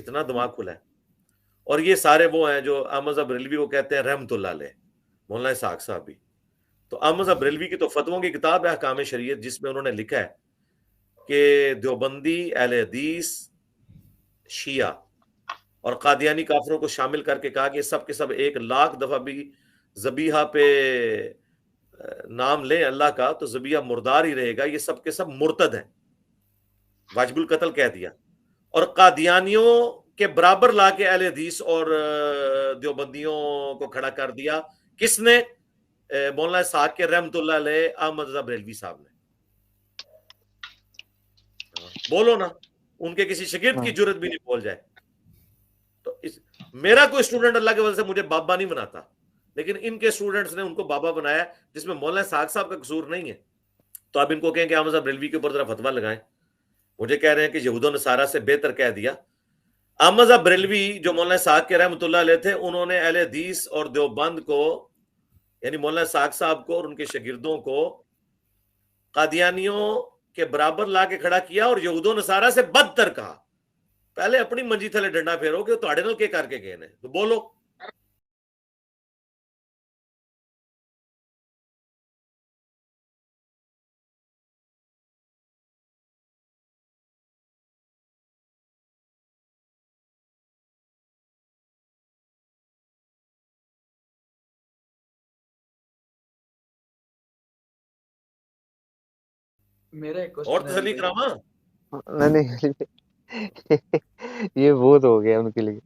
کتنا دماغ کھلا ہے. اور یہ سارے وہ ہیں جو احمد صاحب بریلوی کو کہتے ہیں رحمت اللہ علیہ، مولانا اسحاق صاحب بھی. تو احمد صاحب بریلوی کی تو فتووں کی کتاب ہے احکام شریعت، جس میں انہوں نے لکھا ہے کہ دیوبندی، اہل حدیث، شیعہ اور قادیانی کافروں کو شامل کر کے کہا کہ سب کے سب 1,00,000 دفعہ بھی ذبیحہ پہ نام لیں اللہ کا تو ذبیحہ مردار ہی رہے گا، یہ سب کے سب مرتد ہیں، واجب القتل کہہ دیا. اور قادیانیوں کے برابر لا کے اہل حدیث اور دیوبندیوں کو کھڑا کر دیا. کس نے؟ مولانا اسحاق کے رحمت اللہ علیہ احمد رضا بریلوی صاحب نے. بولو نا، ان کے کسی شاگرد کی جرت بھی نہیں بول جائے. تو میرا کوئی اسٹوڈنٹ اللہ کی وجہ سے مجھے بابا نہیں بناتا، لیکن ان کے اسٹوڈنٹس نے ان کو بابا بنایا، جس میں مولانا اسحاق صاحب کا قصور نہیں ہے. تو آپ ان کو کہیں کہ احمد صاحب بریلوی کے اوپر ذرا فتویٰ لگائیں. مجھے کہہ رہے ہیں کہ یہود و نصارہ سے بہتر کہہ دیا. احمد صاحب بریلوی جو مولانا اسحاق کے رحمۃ اللہ علیہ تھے، انہوں نے اہل حدیث اور دیوبند کو، یعنی مولانا اسحاق صاحب کو اور ان کے شاگردوں کو قادیانیوں کے برابر لا کے کھڑا کیا اور یہود و نصارہ سے بدتر کہا. پہلے اپنی منجی تھلے ڈنڈا پھیرو کہ تواڈے نال کے کر کے گئے نے، تو بولو. میرا ایک اور کوسچن ہے تسلی کراما. نہیں یہ بہت ہو گیا ان کے لیے.